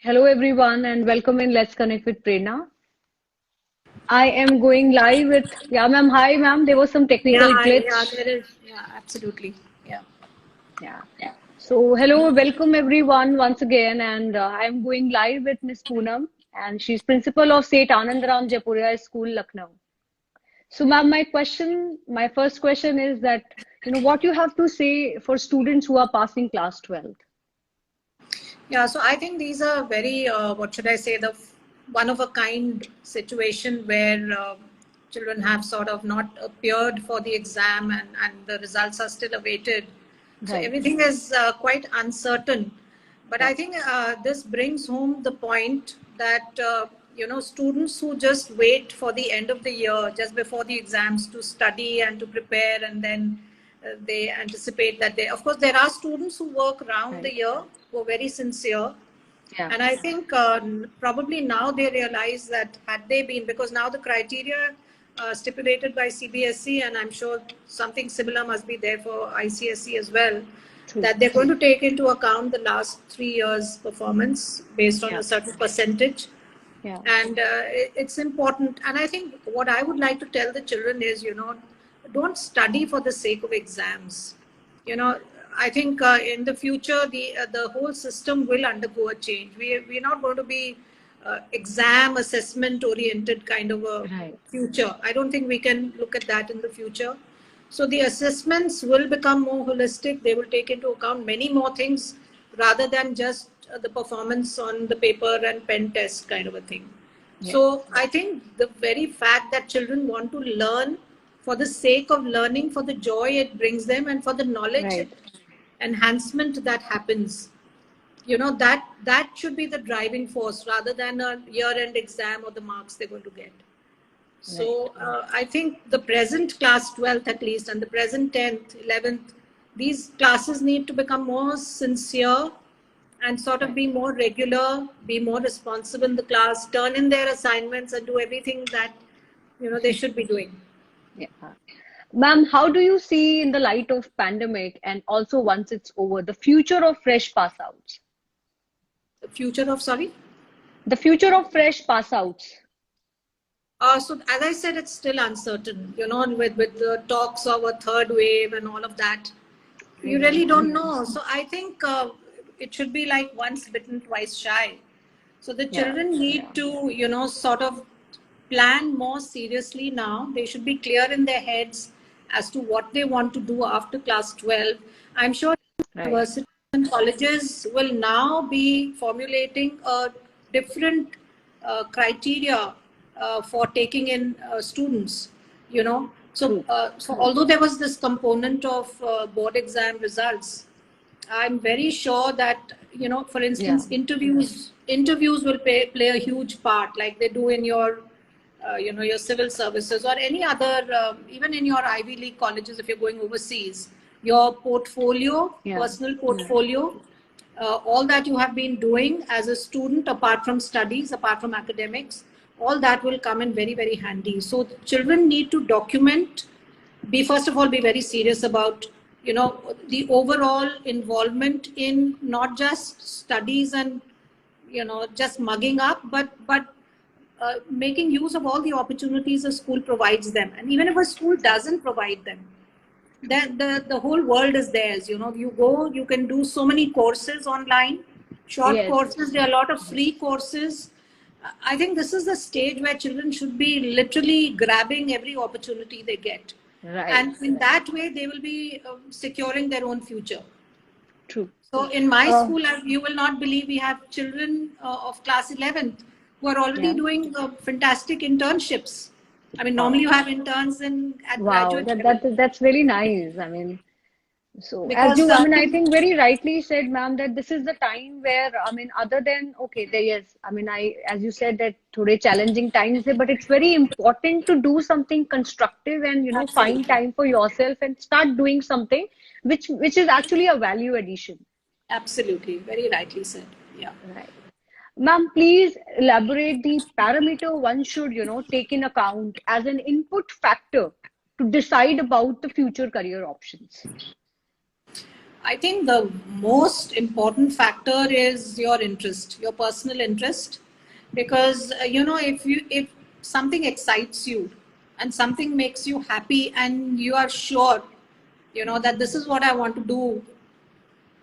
Hello everyone and welcome in Let's Connect with Prerna. I am going live with, yeah ma'am, hi ma'am, there was some technical Yeah, glitch. there is. Yeah, absolutely. Yeah. Yeah. So hello, welcome everyone once again and I'm going live with Miss Poonam and she's principal of St. Anandaram Japuria School, Lucknow. So ma'am, my first question is that, what you have to say for students who are passing class 12th? Yeah, so I think these are very, what should I say, the one of a kind situation where children have sort of not appeared for the exam and the results are still awaited. So Right, everything is quite uncertain. But I right, think this brings home the point that, students who just wait for the end of the year, just before the exams to study and to prepare, and then they anticipate that of course, there are students who work round the right. year who are very sincere. Yeah, And I think probably now they realize that had they been, because now the criteria stipulated by CBSE, and I'm sure something similar must be there for ICSE as well, true. that they're going to take into account the last 3 years' performance based on Yeah, a certain percentage. yeah, And it's important. And I think what I would like to tell the children is, don't study for the sake of exams. You know, I think in the future, the whole system will undergo a change. We're not going to be exam assessment oriented kind of a right, future. I don't think we can look at that in the future. So the assessments will become more holistic. They will take into account many more things rather than just the performance on the paper and pen test kind of a thing. yeah, So I think the very fact that children want to learn for the sake of learning, for the joy it brings them, and for the knowledge right. enhancement that happens, that should be the driving force rather than a year-end exam or the marks they're going to get. Right. So I think the present class 12th at least and the present 10th, 11th, these classes need to become more sincere and sort of Right. be more regular, be more responsible in the class, turn in their assignments and do everything that they should be doing. Yeah. Ma'am, how do you see in the light of pandemic and also once it's over, the future of fresh pass outs? The future of, sorry? The future of fresh pass outs. So as I said, it's still uncertain, with the talks of a third wave and all of that. You really don't know. So I think it should be like once bitten, twice shy. So the Yeah. children need to, sort of plan more seriously now. They should be clear in their heads as to what they want to do after class 12. I'm sure Right. universities and colleges will now be formulating a different criteria for taking in students, you know. So, True. so although there was this component of board exam results, I'm very sure that, for Yeah. instance, interviews will play a huge part, like they do in your your civil services or any other, even in your Ivy League colleges, if you're going overseas, your portfolio, Yeah. personal portfolio, all that you have been doing as a student, apart from studies, apart from academics, all that will come in very, very handy. So children need to document, be first of all, be very serious about, the overall involvement in not just studies and, just mugging up, but making use of all the opportunities a school provides them. And even if a school doesn't provide them, then the whole world is theirs. You go, you can do so many courses online, short Yes. courses. There are a lot of free courses. I think this is the stage where children should be literally grabbing every opportunity they get, Right. and in that way they will be securing their own future. True. So in my Uh, school, you will not believe, we have children of class 11th who are already yeah. doing fantastic internships. I mean, normally Wow. you have interns at Wow. graduate That level, that that's very nice. I mean, so as because you, I mean, I think very rightly said, ma'am, that this is the time where, I mean, other than, okay, there, yes, I mean, as you said that today challenging times, है, but it's very important to do something constructive and, find absolutely, time for yourself and start doing something which is actually a value addition. absolutely, very rightly said. Yeah. Right. Ma'am, please elaborate the parameter one should, take in account as an input factor to decide about the future career options. I think the most important factor is your interest, your personal interest, because if something excites you and something makes you happy and you are sure, that this is what I want to do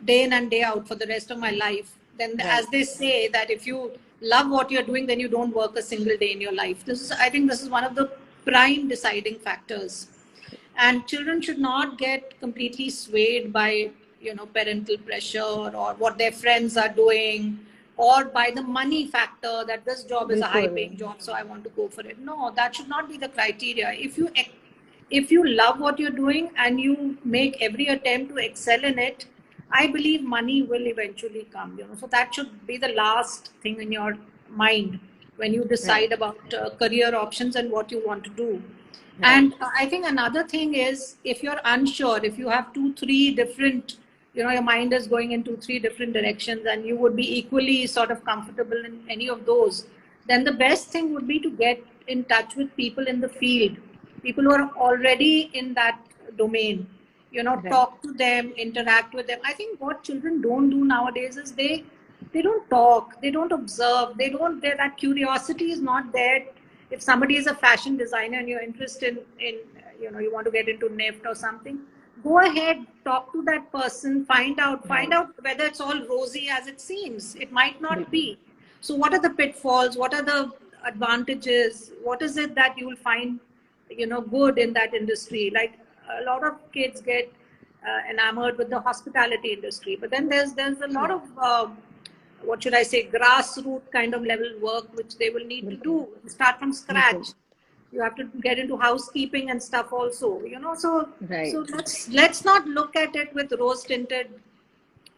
day in and day out for the rest of my life, then Right. as they say that if you love what you're doing, then you don't work a single day in your life. I think this is one of the prime deciding factors. And children should not get completely swayed by parental pressure or what their friends are doing, or by the money factor that this job is a high बिल्कुल. paying job, so I want to go for it. No, that should not be the criteria. If you love what you're doing and you make every attempt to excel in it, I believe money will eventually come. So that should be the last thing in your mind when you decide Right. about career options and what you want to do. Right. And I think another thing is, if you're unsure, if you have two, three different, your mind is going into three different directions and you would be equally sort of comfortable in any of those, then the best thing would be to get in touch with people in the field, people who are already in that domain, Right. talk to them, interact with them. I think what children don't do nowadays is they don't talk, they don't observe, that curiosity is not there. If somebody is a fashion designer and you're interested in you want to get into NIFT or something, go ahead, talk to that person, find out Right. whether it's all rosy as it seems. It might not बिल्कुल. be. So what are the pitfalls, what are the advantages, what is it that you will find good in that industry? Like, a lot of kids get enamored with the hospitality industry, but then there's a lot of what should I say, grassroots kind of level work which they will need to बिल्कुल. do, start from बिल्कुल. scratch. You have to get into housekeeping and stuff also, so Right. let's not look at it with rose tinted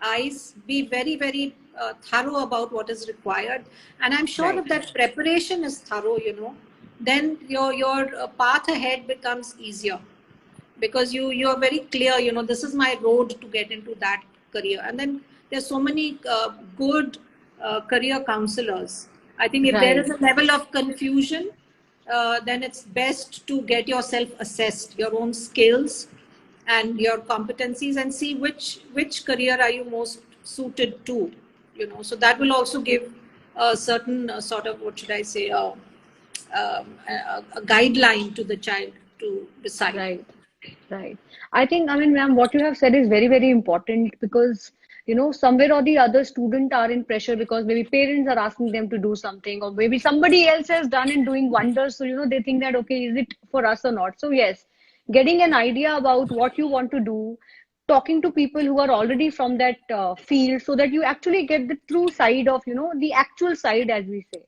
eyes. Be very, very thorough about what is required, and I'm sure Right. that preparation is thorough, then your path ahead becomes easier, because you're very clear, this is my road to get into that career. And then there's so many good career counselors. I think if there Right. is a level of confusion, then it's best to get yourself assessed, your own skills and your competencies, and see which career are you most suited to, so that will also give a certain sort of, what should I say, a guideline to the child to decide. Right. Right. I think, I mean, ma'am, what you have said is very, very important because, somewhere or the other, students are in pressure because maybe parents are asking them to do something, or maybe somebody else has done and doing wonders. So, they think that, okay, is it for us or not? So, yes, getting an idea about what you want to do, talking to people who are already from that field so that you actually get the true side of, the actual side, as we say.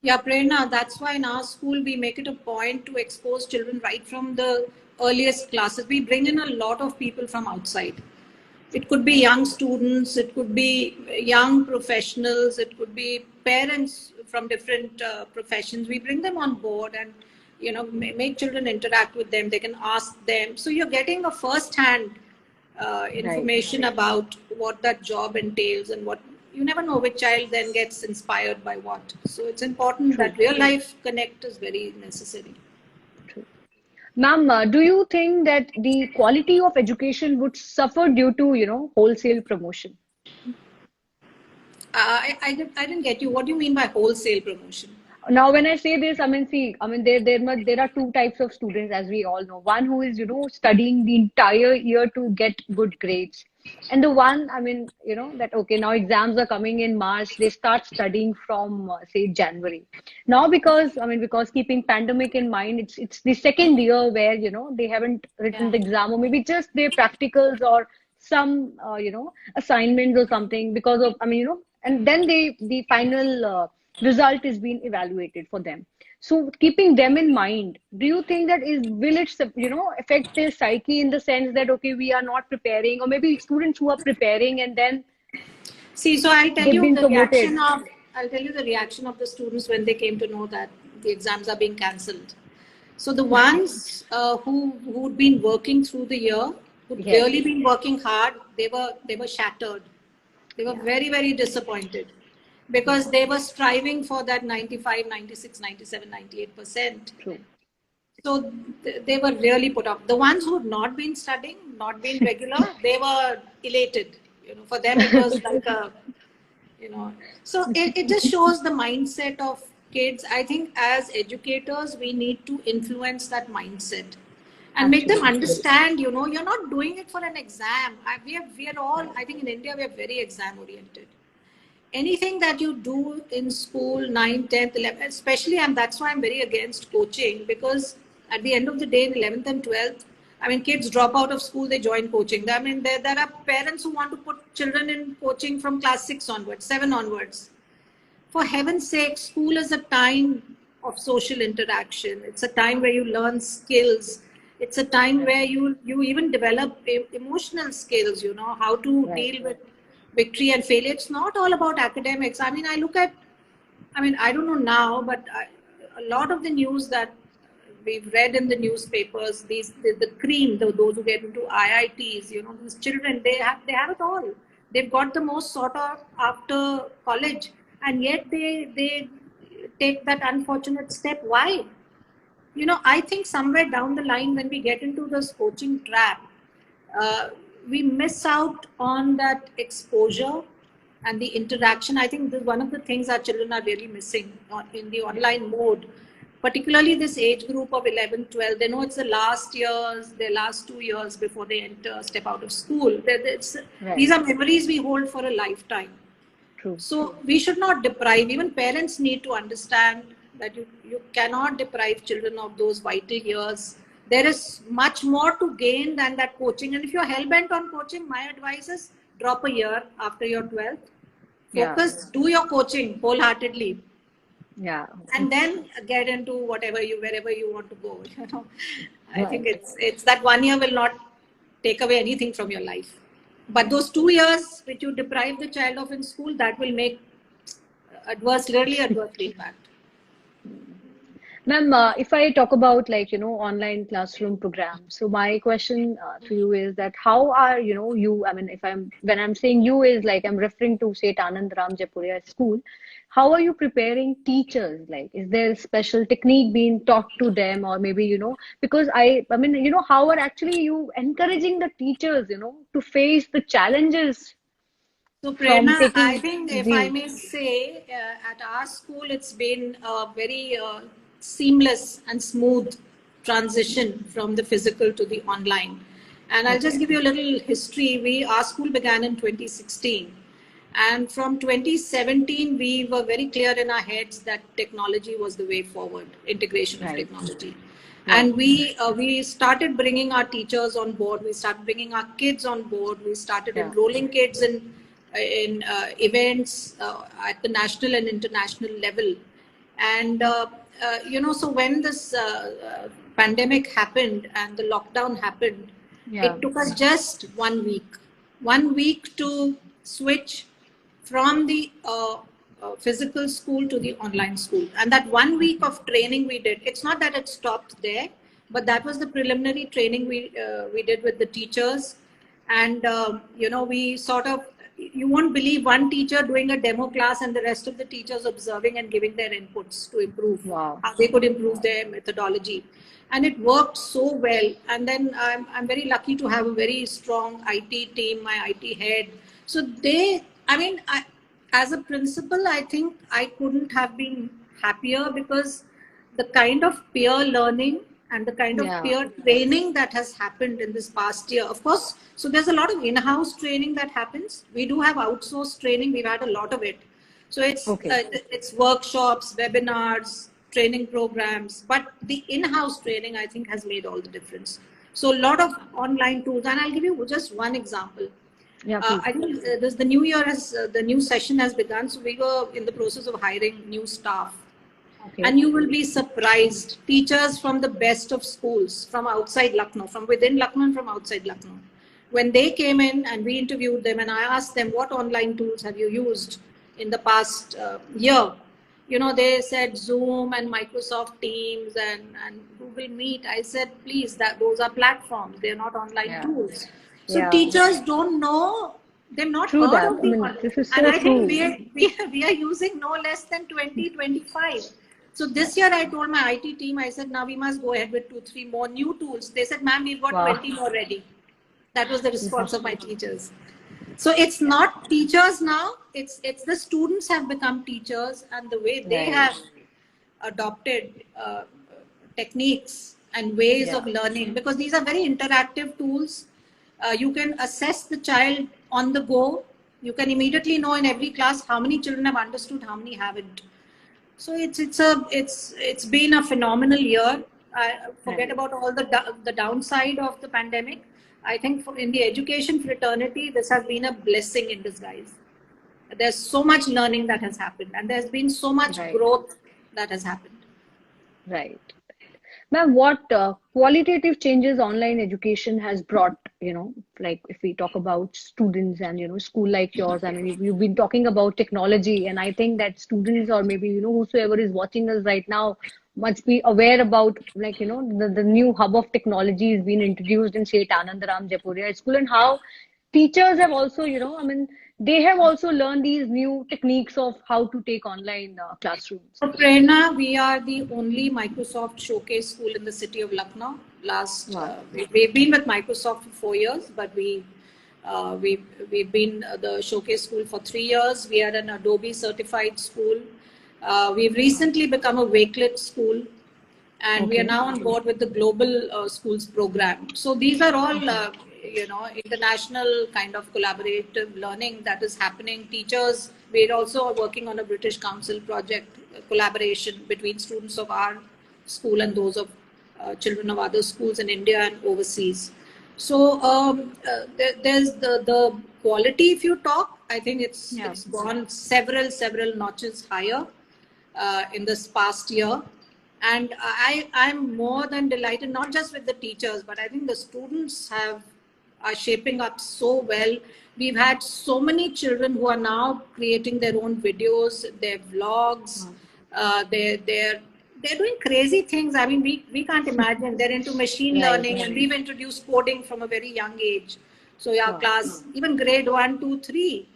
Yeah, Prerna, that's why in our school we make it a point to expose children right from the earliest classes. We bring in a lot of people from outside. It could be young students, it could be young professionals, it could be parents from different professions. We bring them on board and make children interact with them. They can ask them. So you're getting a first-hand Right. information about what that job entails, and what you never know which child then gets inspired by what. So it's important True. that real life connect is very necessary. True. Ma'am, do you think that the quality of education would suffer due to, wholesale promotion? I didn't get you. What do you mean by wholesale promotion? Now, when I say this, I mean, see, I mean, there are two types of students, as we all know. One who is, studying the entire year to get good grades. And the one, I mean, that, okay, now exams are coming in March, they start studying from, say, January. Now, because keeping pandemic in mind, it's the second year where, they haven't written Yeah. the exam, or maybe just their practicals or some, assignments or something because of, I mean, and then the final, result is being evaluated for them. So keeping them in mind, do you think that will it affect their psyche in the sense that, okay, we are not preparing, or maybe students who are preparing and then See, so I'll tell they've you been the promoted? reaction of the students when they came to know that the exams are being cancelled. So the ones who'd been working through the year, who'd Yes. really been working hard, they were shattered. They were Yeah. very, very disappointed, because they were striving for that 95, 96, 97, 98%. True. So they were really put off. The ones who had not been studying, not been regular, they were elated. For them it was like a, So it just shows the mindset of kids. I think as educators, we need to influence that mindset and make them understand, you're not doing it for an exam. We are all, I think in India, we are very exam oriented. Anything that you do in school, 9th, 10th, 11th, especially, and that's why I'm very against coaching, because at the end of the day, in 11th and 12th, I mean, kids drop out of school, they join coaching. I mean, there are parents who want to put children in coaching from class 6 onwards, 7 onwards. For heaven's sake, school is a time of social interaction. It's a time where you learn skills. It's a time where you even develop emotional skills, how to deal with victory and failure. It's not all about academics. I mean, I don't know now, but a lot of the news that we've read in the newspapers, the cream, those who get into IITs, these children, they have it all. They've got the most sought after college, and yet they take that unfortunate step. Why? I think somewhere down the line, when we get into this coaching trap, we miss out on that exposure and the interaction. I think this is one of the things our children are really missing in the online mode, particularly this age group of 11, 12. They know it's the last years, their last 2 years before they step out of school. These are memories we hold for a lifetime. True. So we should not deprive, even parents need to understand that you cannot deprive children of those vital years. There is much more to gain than that coaching. And if you're hell-bent on coaching, my advice is drop a year after your 12th. Focus, do your coaching wholeheartedly. Yeah. And then get into wherever you want to go. I think it's that 1 year will not take away anything from your life. But those 2 years which you deprive the child of in school, that will make really adversely impact. Ma'am, if I talk about online classroom programs, so my question to you is that how are you? I mean, when I'm saying you is like I'm referring to St. Anandaram Jaipuria School. How are you preparing teachers? Like, is there a special technique being taught to them, or maybe because I mean how are actually you encouraging the teachers to face the challenges? So Prerna, I think if I may say, at our school, it's been a very seamless and smooth transition from the physical to the online. And I'll just give you a little history. Our school began in 2016. And from 2017, we were very clear in our heads that technology was the way forward, integration of technology. And we started bringing our teachers on board. We started bringing our kids on board. We started enrolling kids in events at the national and international level. And, so when this pandemic happened and the lockdown happened, it took us just 1 week. 1 week to switch from the physical school to the online school. And that 1 week of training we did, it's not that it stopped there, but that was the preliminary training we did with the teachers. And, we sort of, you won't believe, one teacher doing a demo class and the rest of the teachers observing and giving their inputs to improve how they could improve their methodology. And it worked so well. And then I'm very lucky to have a very strong IT team, my IT head. So as a principal, I think I couldn't have been happier, because the kind of peer learning and the kind of peer training that has happened in this past year, of course, so there's a lot of in-house training that happens. We do have outsourced training. We've had a lot of it. So it's workshops, webinars, training programs, but the in-house training, I think, has made all the difference. So a lot of online tools, and I'll give you just one example. I think the new year the new session has begun. So we were in the process of hiring new staff. And you will be surprised. Teachers from the best of schools, from outside Lucknow, from within Lucknow and from outside Lucknow. When they came in and we interviewed them, and I asked them, what online tools have you used in the past year? They said Zoom and Microsoft Teams and Google Meet. I said, please, those are platforms. They're not online tools. So teachers don't know. They've not heard of the. This is so and I think we are using no less than 20, 25. So this year I told my IT team, I said, now we must go ahead with 2-3 more new tools. They said, ma'am, we've got 20 more ready. That was the response of my teachers. So it's not teachers now, it's the students have become teachers, and the way they have adopted techniques and ways of learning, because these are very interactive tools. You can assess the child on the go. You can immediately know in every class how many children have understood, how many haven't. So it's been a phenomenal year. Forget about all the downside of the pandemic. I think in the education fraternity, this has been a blessing in disguise. There's so much learning that has happened, and there's been so much growth that has happened. Right. Ma'am, what qualitative changes online education has brought, like if we talk about students and, school like yours, I mean, you've been talking about technology, and I think that students or maybe, whosoever is watching us right now must be aware about, like, the new hub of technology is being introduced in St. Anandaram Jaipuria School, and how teachers have also, they have also learned these new techniques of how to take online classrooms. So Prerna, we are the only Microsoft Showcase school in the city of Lucknow. We've been with Microsoft for 4 years, but we've been the Showcase school for 3 years. We are an Adobe certified school. We've recently become a Wakelet school, and we are now on board with the Global Schools program. So these are all, international kind of collaborative learning that is happening. Teachers, we're also working on a British Council project, collaboration between students of our school and those of children of other schools in India and overseas. So there's the quality, if you talk, I think it's gone several notches higher in this past year. And I'm more than delighted, not just with the teachers, but I think the students are shaping up so well. We've had so many children who are now creating their own videos, their vlogs. They're doing crazy things. I mean, we can't imagine. They're into machine learning, and we've introduced coding from a very young age. So class, even grade 1, 2, 3.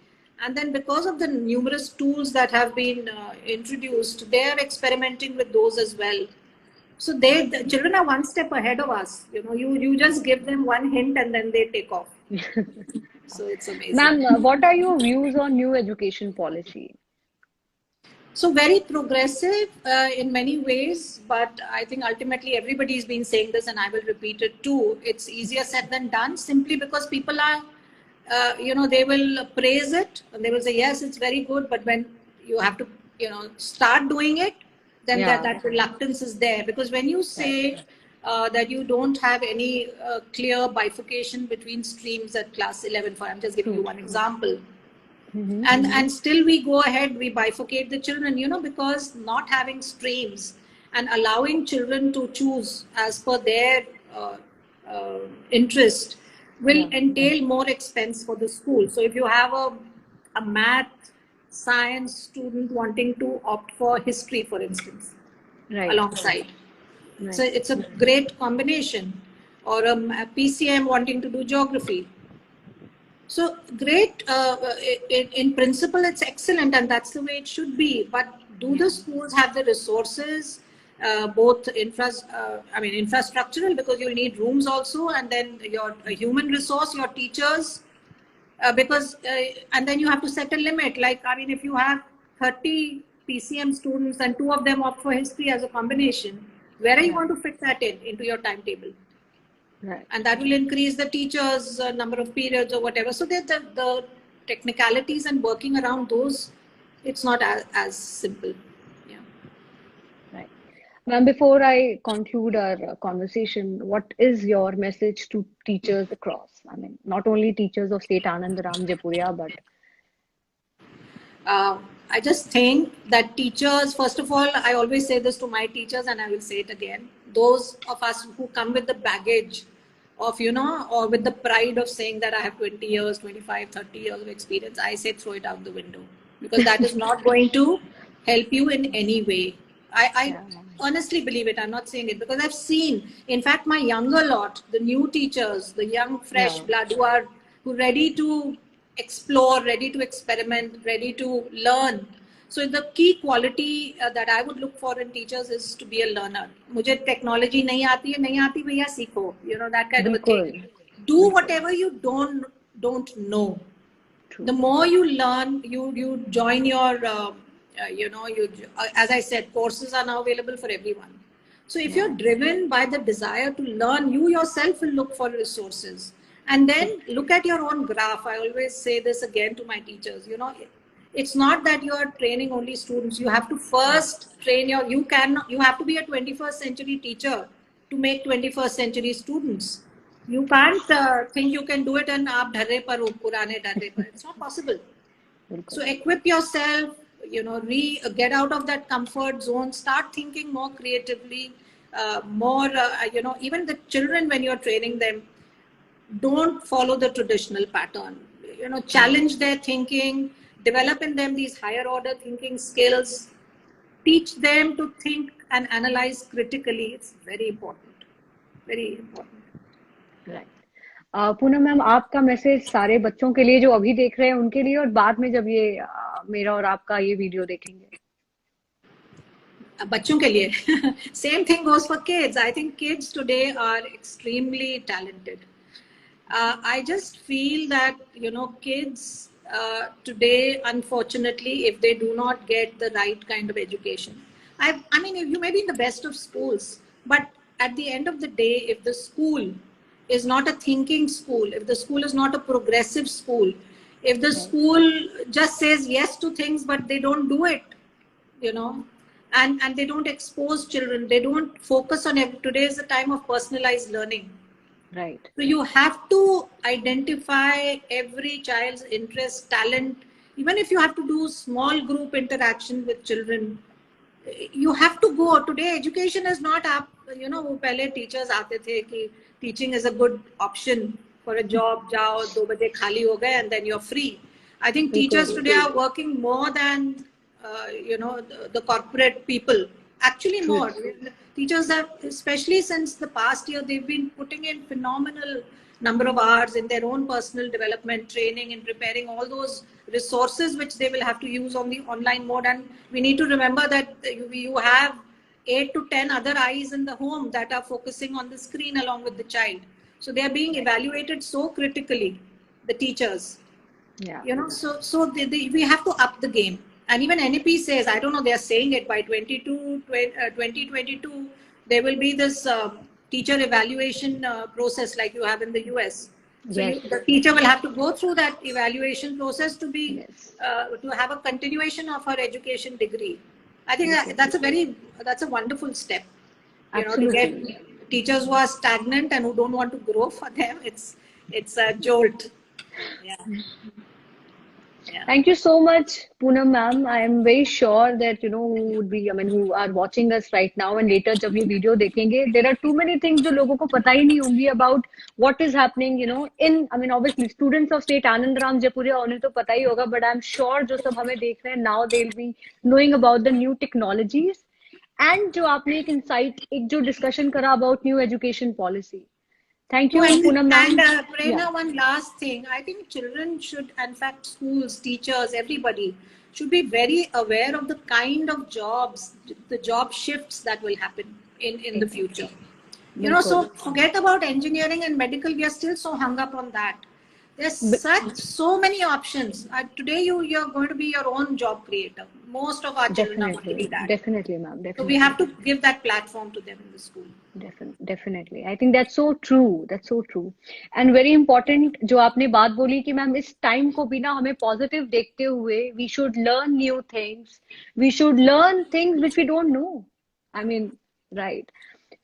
And then because of the numerous tools that have been introduced, they are experimenting with those as well. So the children are one step ahead of us. You just give them one hint and then they take off. So it's amazing. Ma'am, what are your views on new education policy? So very progressive in many ways, but I think ultimately everybody's been saying this, and I will repeat it too. It's easier said than done, simply because people are, they will praise it and they will say, yes, it's very good. But when you have to, start doing it, then that reluctance is there. Because when you say that you don't have any clear bifurcation between streams at class 11, I'm just giving you one example. And still we go ahead, we bifurcate the children, because not having streams and allowing children to choose as per their interest will entail more expense for the school. So if you have a math, science student wanting to opt for history, for instance, alongside. So it's a great combination. Or a PCM wanting to do geography. So great, in principle, it's excellent, and that's the way it should be. But do the schools have the resources, both infrastructural, because you'll need rooms also, and then your human resource, your teachers, and then you have to set a limit. Like, if you have 30 PCM students and 2 of them opt for history as a combination, where are you going to fit that into your timetable? And that will increase the teachers' number of periods or whatever. So that the technicalities and working around those, it's not as simple. Right. Ma'am, before I conclude our conversation, what is your message to teachers across? I mean, not only teachers of St. Anandaram Jaipuria, but... I just think that teachers, first of all, I always say this to my teachers, and I will say it again. Those of us who come with the baggage of, or with the pride of saying that I have 20 years, 25, 30 years of experience, I say throw it out the window, because that is not going to help you in any way. I honestly believe it. I'm not saying it because I've seen, in fact, my younger lot, the new teachers, the young, fresh blood who are ready to explore, ready to experiment, ready to learn. So the key quality that I would look for in teachers is to be a learner. मुझे technology नहीं आती है, नहीं आती भैया सीखो, you know, that kind of a thing. Do whatever you don't know. True. The more you learn, you join your as I said, courses are now available for everyone. So if you're driven by the desire to learn, you yourself will look for resources. And then look at your own graph. I always say this again to my teachers, you know, it's not that you are training only students. You have to first train you have to be a 21st century teacher to make 21st century students. You can't think you can do it and aap dharre par ho, purane dharre par. It's not possible. So equip yourself, you know, get out of that comfort zone, start thinking more creatively, you know, even the children, when you're training them, don't follow the traditional pattern. You know, challenge their thinking, develop in them these higher order thinking skills, teach them to think and analyze critically. It's very important. Very important. Right. Poonam ma'am, आपका message सारे बच्चों के लिए जो अभी देख रहे हैं उनके लिए, और बाद में जब ये मेरा और आपका ये वीडियो देखेंगे? बच्चों के लिए same thing goes for kids. I think kids today are extremely talented. I just feel that, you know, kids today, unfortunately, if they do not get the right kind of education, I mean, you may be in the best of schools, but at the end of the day, if the school is not a thinking school, if the school is not a progressive school, if the school just says yes to things but they don't do it, you know, and they don't expose children, they don't focus on it. Today is the time of personalized learning. Right. So you have to identify every child's interest, talent. Even if you have to do small group interaction with children, you have to go. Today education is not up, you know, pehle teachers aate the ki teaching is a good option for a job, jao 2 baje khali ho gaye and then you're free. I think teachers today are working more than you know, the corporate people. Actually more. Teachers have, especially since the past year, they've been putting in phenomenal number of hours in their own personal development, training and preparing all those resources which they will have to use on the online mode. And we need to remember that you have 8 to 10 other eyes in the home that are focusing on the screen along with the child. So they are being evaluated so critically, the teachers. Yeah. You know, so we have to up the game. And even NEP says, I don't know, they are saying it by 2022, there will be this teacher evaluation process like you have in the US. So the teacher will have to go through that evaluation process to be to have a continuation of her education degree. I think that's a wonderful step. You know, to get teachers who are stagnant and who don't want to grow, for them, it's a jolt. Yeah. Yeah. Thank you so much, Poonam ma'am. I am very sure that, you know, who are watching us right now and later जब ये video देखेंगे, there are too many things जो लोगों को पता ही नहीं होंगी about what is happening, you know, obviously students of State Anandaram Jaipuria उन्हें तो पता ही होगा, but I'm sure जो सब हमें देख रहे हैं now they'll be knowing about the new technologies and जो आपने एक insight, एक जो discussion करा about new education policy. Thank you, Poonam ma'am. And Prerna, one last thing. I think children should, in fact, schools, teachers, everybody should be very aware of the kind of jobs, the job shifts that will happen in the future. You know, so forget about engineering and medical. We are still so hung up on that. There's so many options. Today, you're going to be your own job creator. Most of our children are going to be that. Definitely, ma'am. So we have to give that platform to them in the school. Definitely. I think that's so true. That's so true. And very important, जो आपने बात बोली कि ma'am इस time को भी ना हमें positive देखते हुए, we should learn new things. We should learn things which we don't know. I mean, right.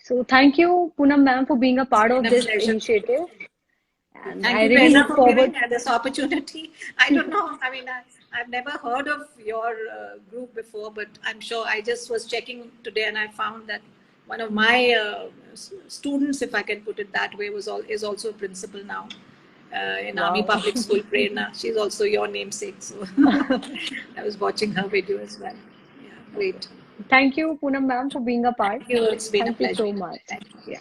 So thank you, Poonam ma'am, for being a part of this initiative. And thank I you, really look for forward giving this opportunity. I don't know. I mean, I've never heard of your group before, but I'm sure I just was checking today and I found that one of my students, if I can put it that way, is also a principal now in Army Public School, Prerna. She's also your namesake. So I was watching her video as well. Yeah, great. Thank you, Poonam ma'am, for being a part. Thank you. It's been a pleasure. Thank you so much. Thank you. Yeah.